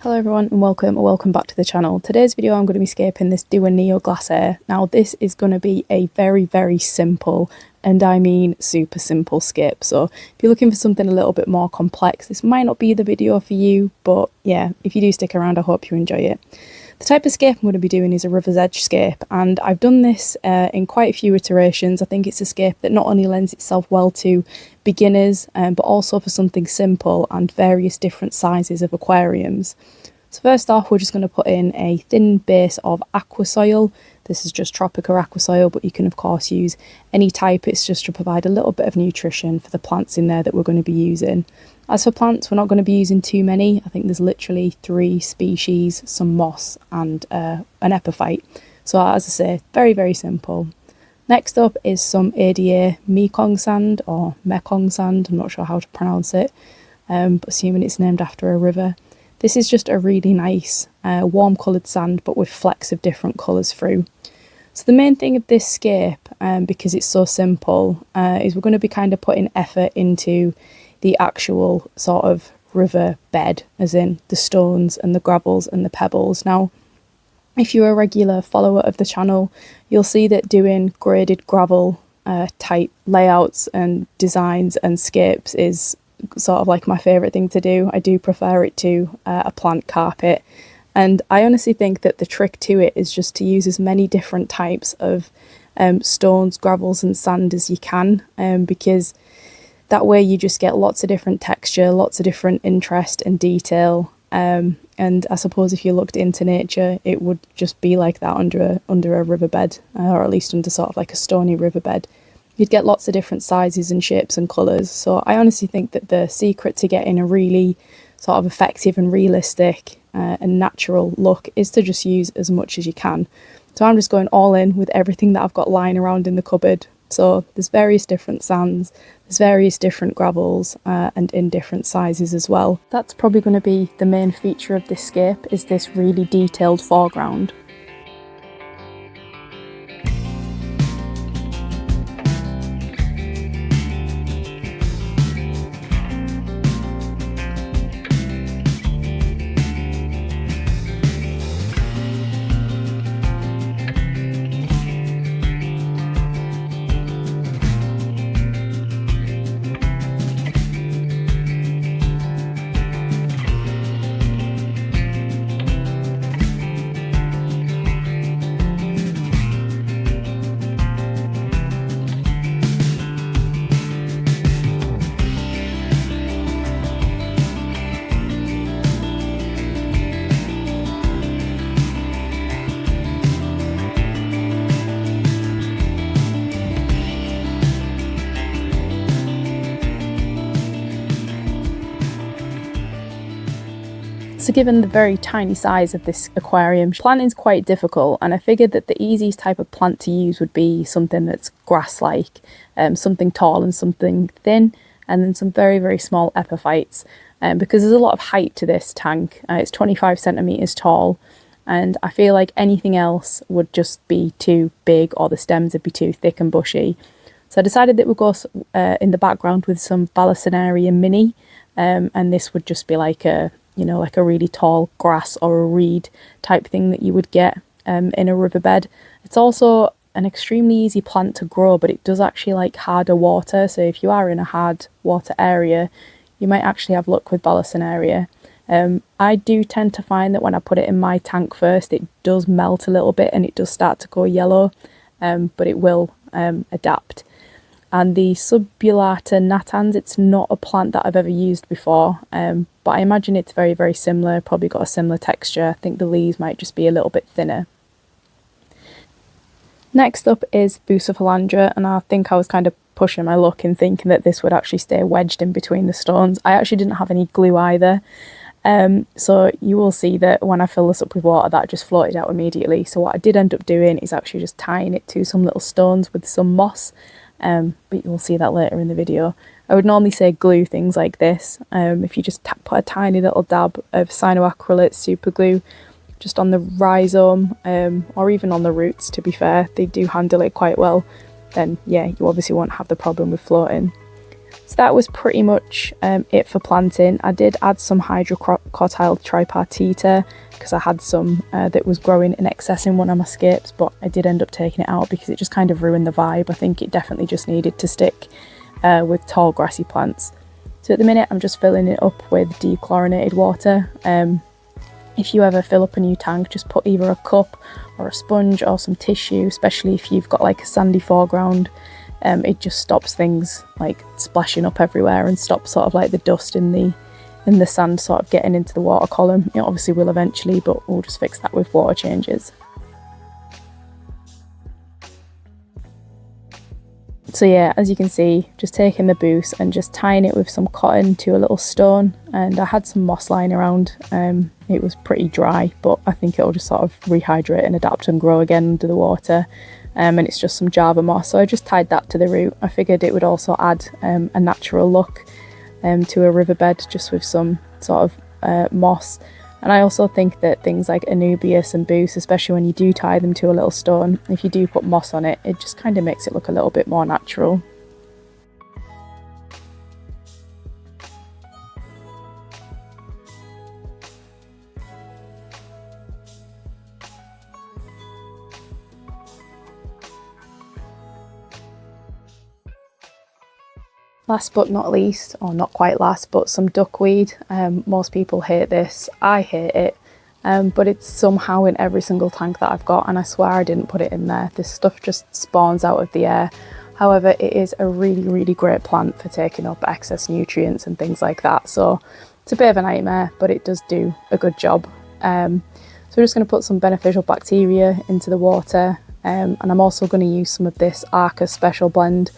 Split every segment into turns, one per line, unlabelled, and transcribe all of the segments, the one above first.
Hello everyone and welcome back to the channel. Today's video I'm going to be scaping this dooa Neo glass air. Now this is going to be a very simple, and I mean super simple scape. So if you're looking for something a little bit more complex, this might not be the video for you, but yeah, if you do stick around I hope you enjoy it. The type of scape I'm going to be doing is a river's edge scape, and I've done this in quite a few iterations. I think it's a scape that not only lends itself well to beginners, but also for something simple and various different sizes of aquariums. So first off, we're just going to put in a thin base of aqua soil. This is just tropical aqua soil, but you can of course use any type. It's just to provide a little bit of nutrition for the plants in there that we're going to be using. As for plants, we're not going to be using too many. I think there's literally 3 species, some moss and an epiphyte. So as I say, very simple. Next up is some Egde Mekong sand or Mekong sand. I'm not sure how to pronounce it, but assuming it's named after a river. This is just a really nice warm coloured sand, but with flecks of different colours through. So the main thing of this scape, because it's so simple, is we're going to be kind of putting effort into the actual sort of river bed, as in the stones and the gravels and the pebbles. Now, if you're a regular follower of the channel, you'll see that doing graded gravel type layouts and designs and scapes is sort of like my favourite thing to do. I do prefer it to a plant carpet, and I honestly think that the trick to it is just to use as many different types of stones, gravels and sand as you can, because that way you just get lots of different texture, lots of different interest and detail, and I suppose if you looked into nature it would just be like that under a riverbed, or at least under sort of like a stony riverbed. You'd get lots of different sizes and shapes and colours. So I honestly think that the secret to getting a really sort of effective and realistic and natural look is to just use as much as you can. So I'm just going all in with everything that I've got lying around in the cupboard. So there's various different sands, there's various different gravels, and in different sizes as well. That's probably going to be the main feature of this scape, is this really detailed foreground. So given the very tiny size of this aquarium, planting is quite difficult, and I figured that the easiest type of plant to use would be something that's grass-like, something tall and something thin, and then some very small epiphytes, because there's a lot of height to this tank. It's 25 centimetres tall, and I feel like anything else would just be too big, or the stems would be too thick and bushy. So I decided that we'll go in the background with some Balasinaria mini, and this would just be like a like a really tall grass or a reed type thing that you would get in a riverbed. It's also an extremely easy plant to grow, but it does actually like harder water. So if you are in a hard water area, you might actually have luck with Balasinaria. I do tend to find that when I put it in my tank first, it does melt a little bit and it does start to go yellow, but it will adapt. And the Subulata natans, it's not a plant that I've ever used before, but I imagine it's very similar, probably got a similar texture. I think the leaves might just be a little bit thinner. Next up is Bucephalandra, and I think I was kind of pushing my luck in thinking that this would actually stay wedged in between the stones. I actually didn't have any glue either, so you will see that when I fill this up with water that just floated out immediately. So what I did end up doing is actually just tying it to some little stones with some moss. But you'll see that later in the video. I would normally say glue things like this. If you just put a tiny little dab of cyanoacrylate super glue just on the rhizome, or even on the roots, to be fair, they do handle it quite well, then yeah, you obviously won't have the problem with floating. So that was pretty much it for planting. I did add some hydrocortile tripartita because I had some that was growing in excess in one of my scapes, but I did end up taking it out because it just kind of ruined the vibe. I think it definitely just needed to stick with tall grassy plants. So at the minute I'm just filling it up with dechlorinated water. If you ever fill up a new tank, just put either a cup or a sponge or some tissue, especially if you've got like a sandy foreground. It just stops things like splashing up everywhere and stops sort of like the dust in the sand sort of getting into the water column. It obviously will eventually, but we'll just fix that with water changes. So yeah, as you can see, just taking the boost and just tying it with some cotton to a little stone, and I had some moss lying around. It was pretty dry, but I think it'll just sort of rehydrate and adapt and grow again under the water. And it's just some Java moss, so I just tied that to the root. I figured it would also add a natural look to a riverbed, just with some sort of moss. And I also think that things like Anubias and Boost, especially when you do tie them to a little stone, if you do put moss on it, it just kind of makes it look a little bit more natural. Last but not least, or not quite last, but some duckweed. Most people hate this. I hate it, but it's somehow in every single tank that I've got, and I swear I didn't put it in there. This stuff just spawns out of the air. However, it is a really great plant for taking up excess nutrients and things like that. So it's a bit of a nightmare, but it does do a good job. So we're just going to put some beneficial bacteria into the water, and I'm also going to use some of this Arca Special Blend.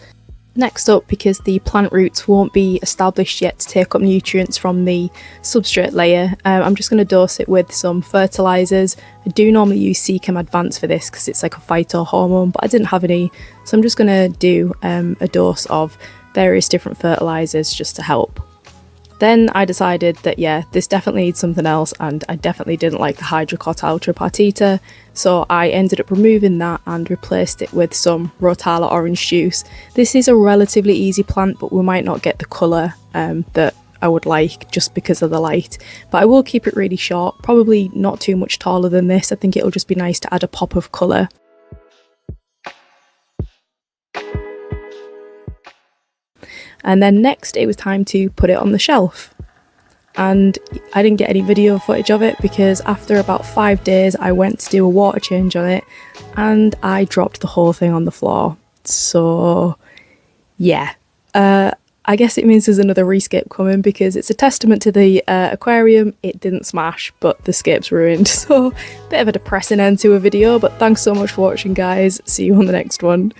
Next up, because the plant roots won't be established yet to take up nutrients from the substrate layer, I'm just going to dose it with some fertilisers. I do normally use Seachem Advance for this because it's like a phytohormone, but I didn't have any, so I'm just going to do a dose of various different fertilisers just to help. Then I decided that yeah, this definitely needs something else, and I definitely didn't like the hydrocortile tripartita, so I ended up removing that and replaced it with some Rotala orange juice. This is a relatively easy plant, but we might not get the colour that I would like just because of the light, but I will keep it really short, probably not too much taller than this. I think it'll just be nice to add a pop of colour. And then next it was time to put it on the shelf, and I didn't get any video footage of it because after about 5 days I went to do a water change on it and I dropped the whole thing on the floor. So yeah, I guess it means there's another rescape coming because it's a testament to the aquarium. It didn't smash, but the scape's ruined. So bit of a depressing end to a video, but thanks so much for watching guys. See you on the next one.